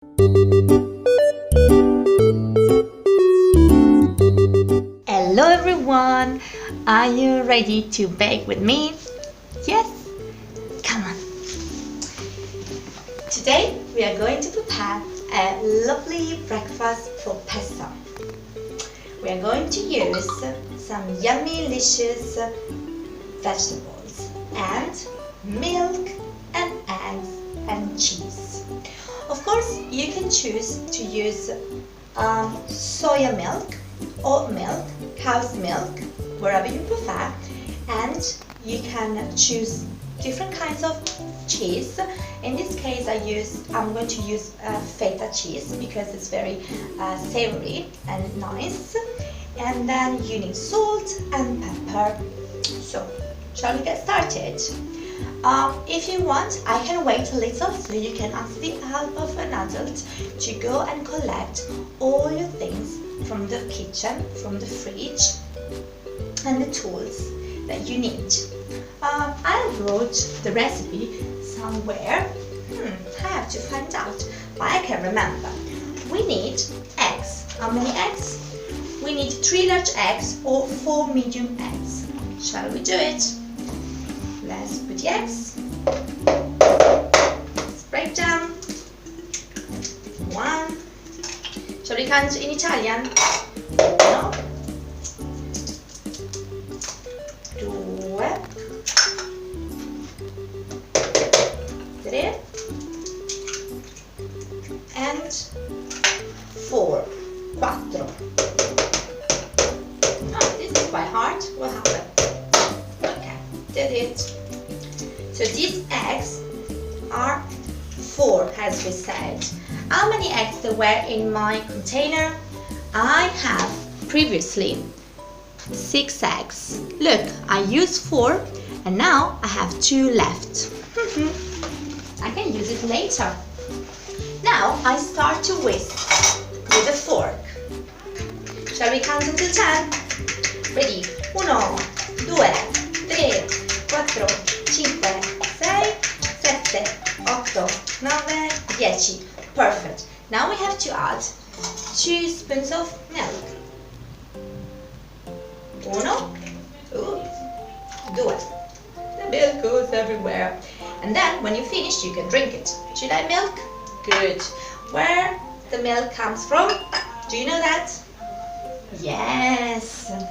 Hello everyone! Are you ready to bake with me? Yes? Come on! Today we are going to prepare a lovely breakfast for Passover. We are going to use some yummy, delicious vegetables and milk and eggs and cheese. Of course, you can choose to use soya milk, oat milk, cow's milk, wherever you prefer, and you can choose different kinds of cheese. In this case, I'm going to use feta cheese because it's very savory and nice. And then you need salt and pepper. So, shall we get started? If you want, I can wait a little so you can ask the help of an adult to go and collect all your things from the kitchen, from the fridge, and the tools that you need. I wrote the recipe somewhere. I have to find out, but I can remember. We need eggs. How many eggs? We need 3 large eggs or 4 medium eggs. Shall we do it? Let's put the eggs. Let's break down. 1. Shall we count in Italian? No. 2. 3. And 4. 4. Oh, this is quite hard. What happened? Okay, did it. So these eggs are 4, as we said. How many eggs there were in my container? I have previously 6 eggs. Look, I used 4 and now I have 2 left. I can use it later. Now I start to whisk with a fork. Shall we count until 10? Ready? 1, 2, 3, 4, 5, 6, 7, 8, 9, 10. Perfect. Now we have to add 2 spoons of milk. 1, 2. The milk goes everywhere. And then when you finish, you can drink it. Do you like milk? Good. Where the milk comes from? Do you know that? Yes. From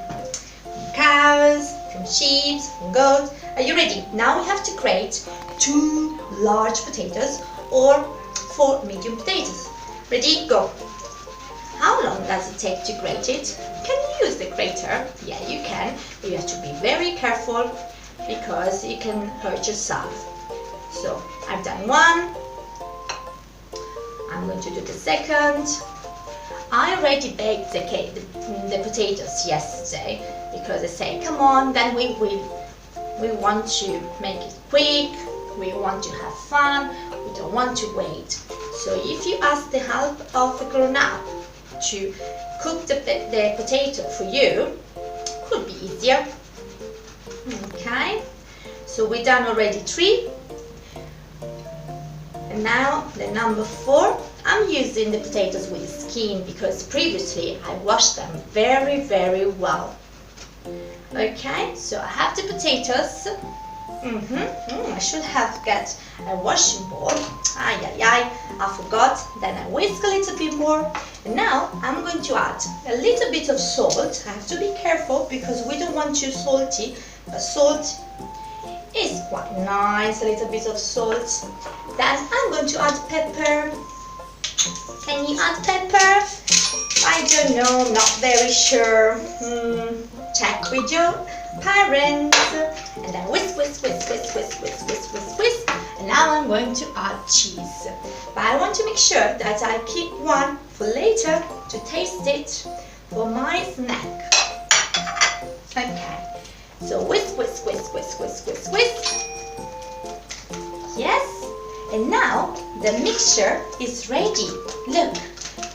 cows, from sheep, from goats. Are you ready? Now we have to grate 2 large potatoes or 4 medium potatoes. Ready? Go. How long does it take to grate it? Can you use the grater? Yeah, you can. But you have to be very careful because you can hurt yourself. So, I've done 1. I'm going to do the 2nd. I already baked the potatoes yesterday because I say, come on, then we want to make it quick, we want to have fun, we don't want to wait. So if you ask the help of a grown-up to cook the potato for you, could be easier. Okay, so we done already 3. And now the number 4, I'm using the potatoes with the skin because previously I washed them very, very well. Okay, so I have the potatoes. I should have got a washing bowl. I forgot. Then I whisk a little bit more. And now I'm going to add a little bit of salt. I have to be careful because we don't want too salty, but salt is quite nice, a little bit of salt. Then I'm going to add pepper. Can you add pepper? I don't know, I'm not very sure. Check with your parents. And then whisk. And now I'm going to add cheese. But I want to make sure that I keep 1 for later to taste it for my snack. Okay. So whisk. Yes. And now the mixture is ready. Look,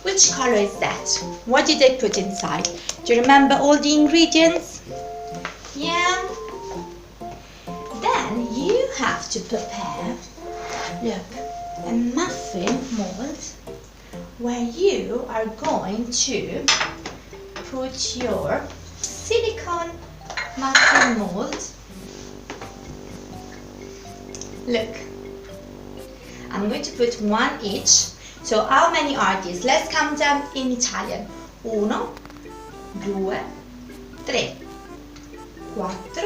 which color is that? What did I put inside? Do you remember all the ingredients? Yeah. Then you have to prepare, look, a muffin mold where you are going to put your silicone muffin mold. Look, I'm going to put one each. So how many are these? Let's count them in Italian. 1, 2, 3, 4, 5,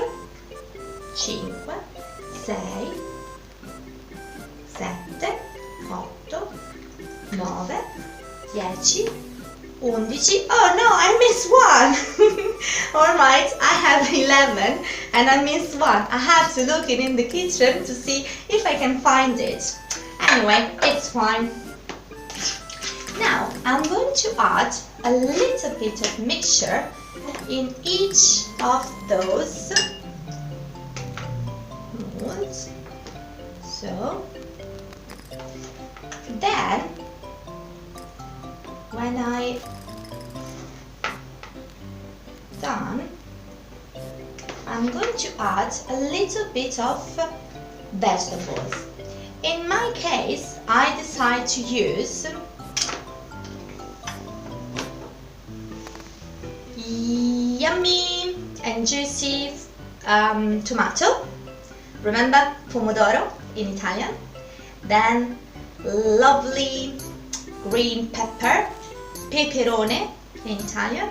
6, 7, 8, 9, 10, 11. Oh no, I missed one. Alright, I have 11 and I missed one. I have to look in the kitchen to see if I can find it. Anyway, it's fine. Now I'm going to add a little bit of mixture in each of those molds. So then when I done, I'm going to add a little bit of vegetables. In my case, I decide to use yummy and juicy tomato, remember pomodoro in Italian, then lovely green pepper, peperone in Italian,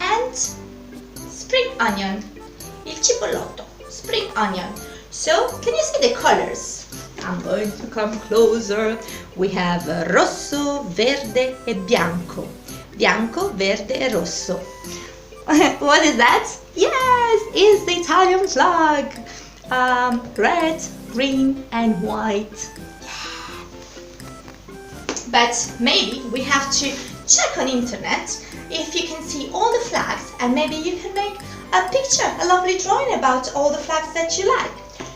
and spring onion, il cipollotto, spring onion. So can you see the colors? I'm going to come closer. We have rosso, verde e bianco. Bianco, verde e rosso. What is that? Yes, it's the Italian flag. Red, green and white. Yeah. But maybe we have to check on internet if you can see all the flags, and maybe you can make a picture, a lovely drawing about all the flags that you like.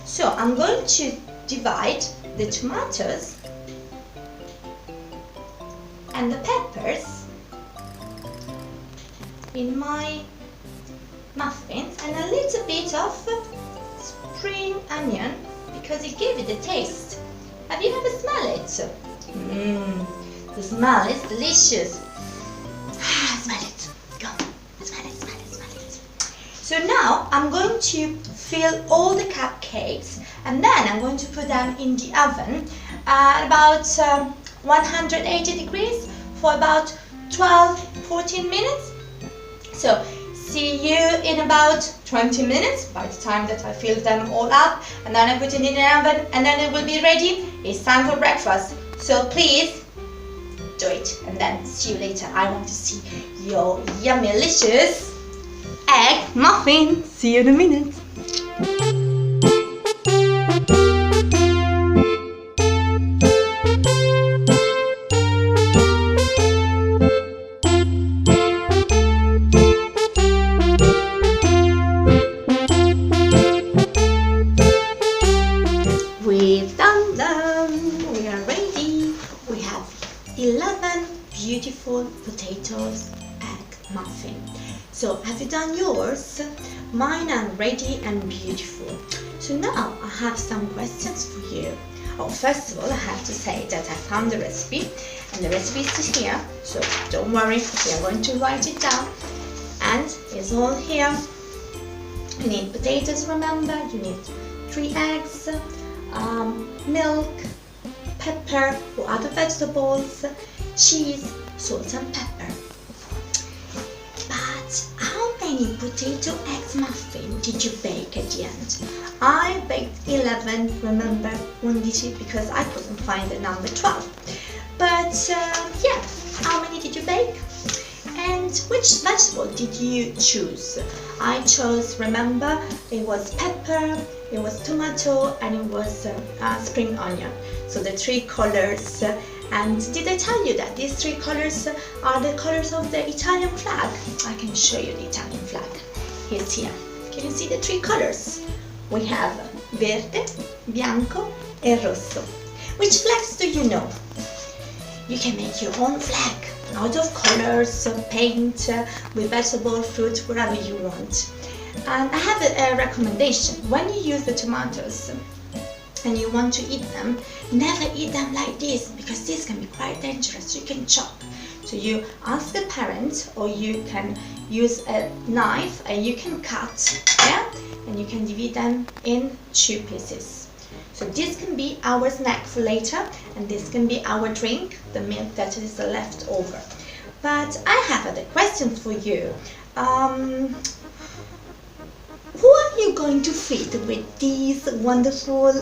So I'm going to divide the tomatoes and the peppers in my muffins, and a little bit of spring onion because it gave it a taste. Have you ever smelled it? The smell is delicious. Smell it. Go. Smell it, smell it, smell it. So now I'm going to fill all the cupcakes, and then I'm going to put them in the oven at about 180 degrees for about 12-14 minutes. So see you in about 20 minutes by the time that I fill them all up, and then I put it in the oven, and then it will be ready. It's time for breakfast. So please do it, and then see you later. I want to see your yummy delicious egg muffin. See you in a minute. We've done them. We are ready. We have 11 beautiful potatoes egg muffin. So have you done yours? Mine are ready and beautiful. So now I have some questions for you. Oh, first of all, I have to say that I found the recipe, and the recipe is here. So don't worry, we are going to write it down, and it's all here. You need potatoes, remember. You need 3 eggs, milk, pepper or other vegetables, cheese, salt and pepper. But how many potato egg muffin did you bake at the end? I baked 11, remember, 11, because I couldn't find the number 12. But yeah, how many did you bake? And which vegetable did you choose? I chose, remember, it was pepper, it was tomato, and it was spring onion. So the 3 colors. And did I tell you that these 3 colors are the colors of the Italian flag? I can show you the Italian flag. It's here. Can you see the 3 colors? We have verde, bianco, and rosso. Which flags do you know? You can make your own flag out of colors, paint, with vegetable, fruit, whatever you want. And I have a recommendation. When you use the tomatoes, and you want to eat them, never eat them like this, because this can be quite dangerous. You can choke. So you ask the parent, or you can use a knife and you can cut, yeah, and you can divide them in 2 pieces. So this can be our snack for later, and this can be our drink, the milk that is left over. But I have a question for you. Who are you going to feed with these wonderful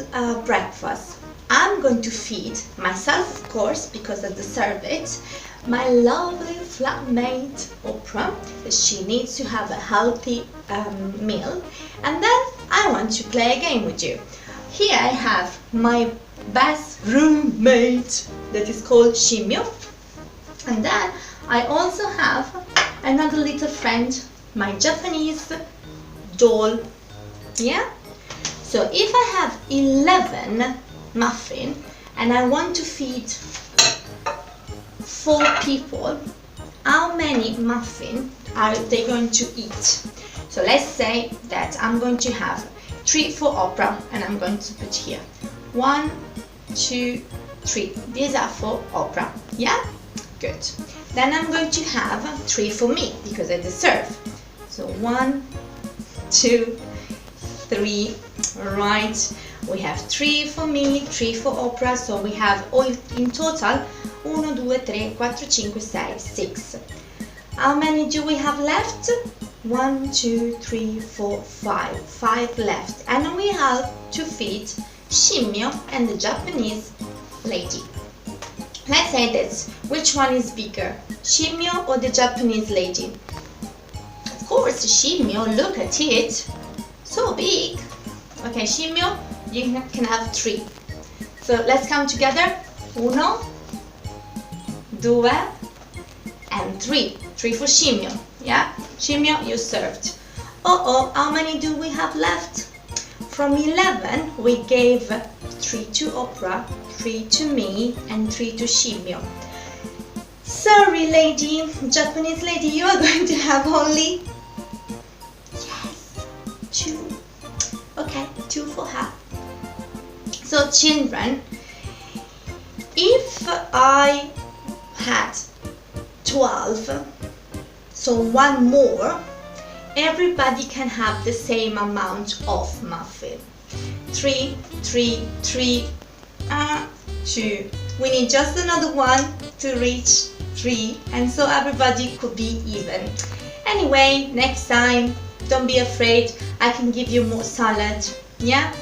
breakfast? I'm going to feed myself, of course, because I deserve it. My lovely flatmate Oprah, she needs to have a healthy meal. And then I want to play a game with you. Here I have my best roommate that is called Shimio. And then I also have another little friend, my Japanese doll. Yeah? So if I have 11 muffin and I want to feed 4 people, how many muffin are they going to eat? So let's say that I'm going to have 3 for Oprah, and I'm going to put here 1, 2, 3. These are for Oprah. Yeah? Good. Then I'm going to have 3 for me, because I deserve. So 1, 2, 3. Right. We have 3 for me, 3 for Oprah, so we have all in total 1, 2, 3, 4, 5, 6, 6. How many do we have left? 1, 2, 3, 4, 5. 5 left. And we have to feed Shimio and the Japanese lady. Let's say this. Which one is bigger? Shimio or the Japanese lady? Of course, Shimio, look at it. So big. Okay, Shimio, you can have 3. So let's count together. 1, 2, and 3. 3 for Shimio. Yeah? Shimio, you served. How many do we have left? From 11, we gave 3 to Oprah, 3 to me, and 3 to Shimio. Sorry, lady, Japanese lady, you are going to have only 2. Okay, 2 for her. So children, if I had 12, so 1 more, everybody can have the same amount of muffin. 3, 3, 3, 2. We need just another 1 to reach 3, and so everybody could be even. Anyway, next time, don't be afraid, I can give you more salad. Yeah?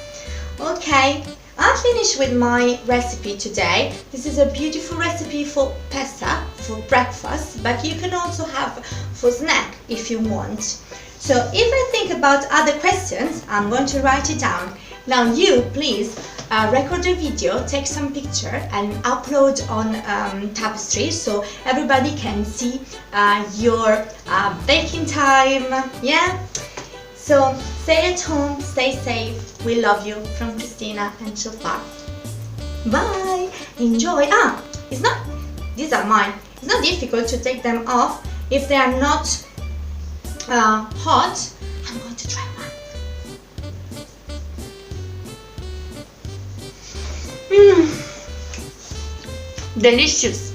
Okay, I finished with my recipe today. This is a beautiful recipe for pasta, for breakfast, but you can also have for snack if you want. So if I think about other questions, I'm going to write it down. Now you, please, record a video, take some picture and upload on Tapestry so everybody can see your baking time. Yeah? So stay at home, stay safe. We love you, from Cristina and Shofar. Bye. Enjoy. It's not. These are mine. It's not difficult to take them off if they are not hot. I'm going to try one. Delicious.